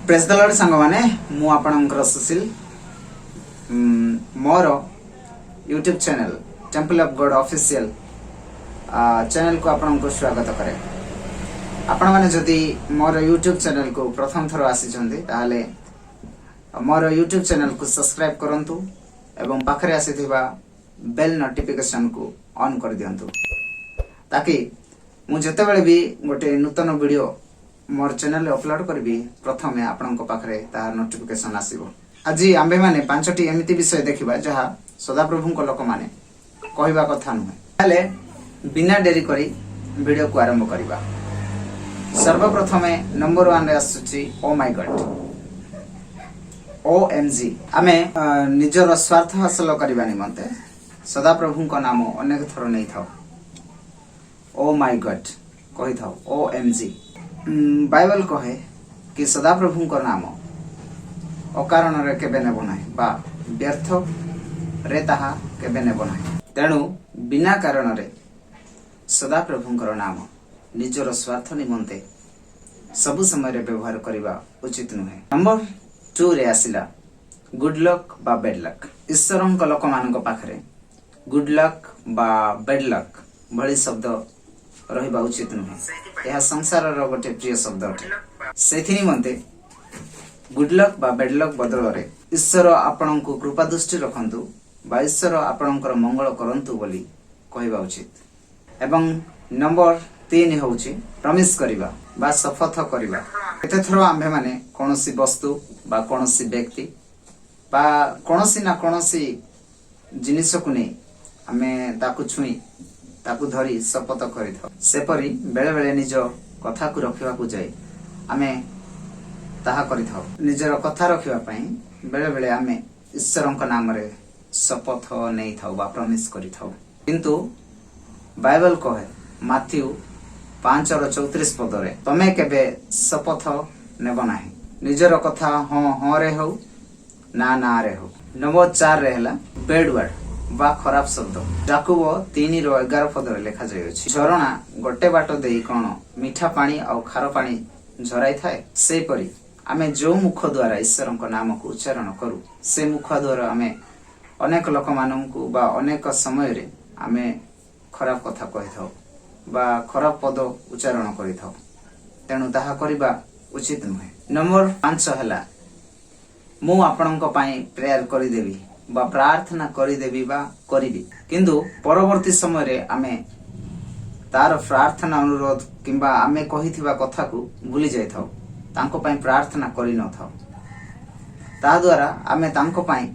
Press the Lord सांग माने मु आपणकर सुशील मोर YouTube channel temple of god official channel को आपण को स्वागत करे। आपण माने जदि मोर यूट्यूब चैनल को प्रथम थर आसी छथि ताले मोर यूट्यूब चैनल को सब्सक्राइब करंतु एवं पाखरे आसीथिबा बेल नोटिफिकेशन को ऑन कर दियंतु ताकि मु जते बेले भी गोटे नूतन वीडियो मोर चैनल अपलोड करबी प्रथमे आपन को पाखरे ता नोटिफिकेशन आसीबो। आज आंबे माने पांचटी एमिति विषय देखिबा जहा सदा प्रभु को लोक माने कहबा कथा नुहे। ताले बिना देरी करी वीडियो को आरंभ करबा। सर्वप्रथमे नंबर 1 रे आसुची ओ माय गॉड OMG। आमे निजर स्वार्थ हासिल करबा निमंते सदा प्रभु को नाम अनेक थर नै थाओ ओ माय गॉड कहि थाओ OMG। बाइबल कहे कि सदा प्रभु को नाम अकारण रे केबे नेबो नाही बा व्यर्थ रे ताहा केबे नेबो नाही। तेणु बिना कारण रे सदा प्रभु को नाम निजर स्वार्थ निमंते सब समय रे व्यवहार करिबा उचित नुहे। नंबर 2 रे आसिला गुड लक बा बैड लक। ईश्वरन को लोक मान को पाखरे गुड लक बा बैड लक भली शब्द रहिबा उचित नुहे। यह संसार रो गोटे प्रिय शब्द अटे। सेथि निमंते गुड लक बा बैड लक बदल रे ईश्वर आपन को कृपा दृष्टि रखंतु बा ईश्वर आपनकर मंगल करंतु बोली कहबा उचित। एवं नंबर 3 होउची प्रॉमिस करिबा बा शपथ करिबा। एते थरो आम्भे माने कोनोसी वस्तु बा कोनोसी व्यक्ति बा कोनोसी ना कोनोसी जिनिस को नै आमे ताकु छुई ताकु धरी शपथ करिथौ। सेपरी बेले बेले निज कथा को रखिबा को जाय आमे ताहा करिथौ। निजर कथा रखिबा पई बेले बेले आमे ईश्वरक नाम रे शपथ नै थाउ बा प्रॉमिस करिथौ। किंतु बाइबल कहे माथ्यू 5:34 पद रे तमे केबे शपथ नेबो नाही। निजर कथा हां रे हो ना ना रे हो। नंबर 4 रे हला बैड वर्ड बा खराब शब्द। जाकुब 3:11 पद रे लिखा जाय अछि झरणा गोटे बाट देई कोन मीठा पानी आ खारो पानी झराई थाए से परी आमे जो मुख द्वारा ईश्वरक नाम को उच्चारण करू से मुख द्वारा आमे अनेक लोक माननकु बा अनेक समय रे आमे खराब कथा कहिथौ बा खराब पद उच्चारण करिथौ। तेनु ताहा करिबा उचित नुहे। नंबर 5 हला मु आपनक पई प्रेयर करि देबी बा प्रार्थना करि देबी बा करिबी किंतु परवर्ती समय रे आमे तार प्रार्थना अनुरोध किंबा आमे कहिथिबा कथा को भूली जाय थाउ तांको पई प्रार्थना करि न थाउ। ता द्वारा आमे तांको पई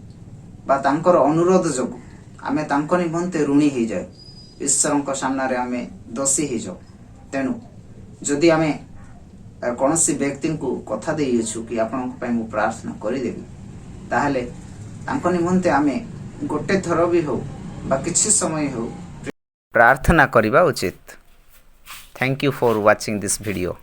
बा तांकर अनुरोध जगु आमे तांको निमंते ऋणी हे जाय ईश्वरक सामना रे आमे दोषी हे जाऊ। तेनु जदि आमे कोनोसी व्यक्ति को कथा देई छु कि आपन पई मु प्रार्थना करि देबी ताहाले तांको निमंते आमे गोटे थरो भी हो बा किछि समय हो प्रार्थना करिबा उचित। Thank you for watching this video.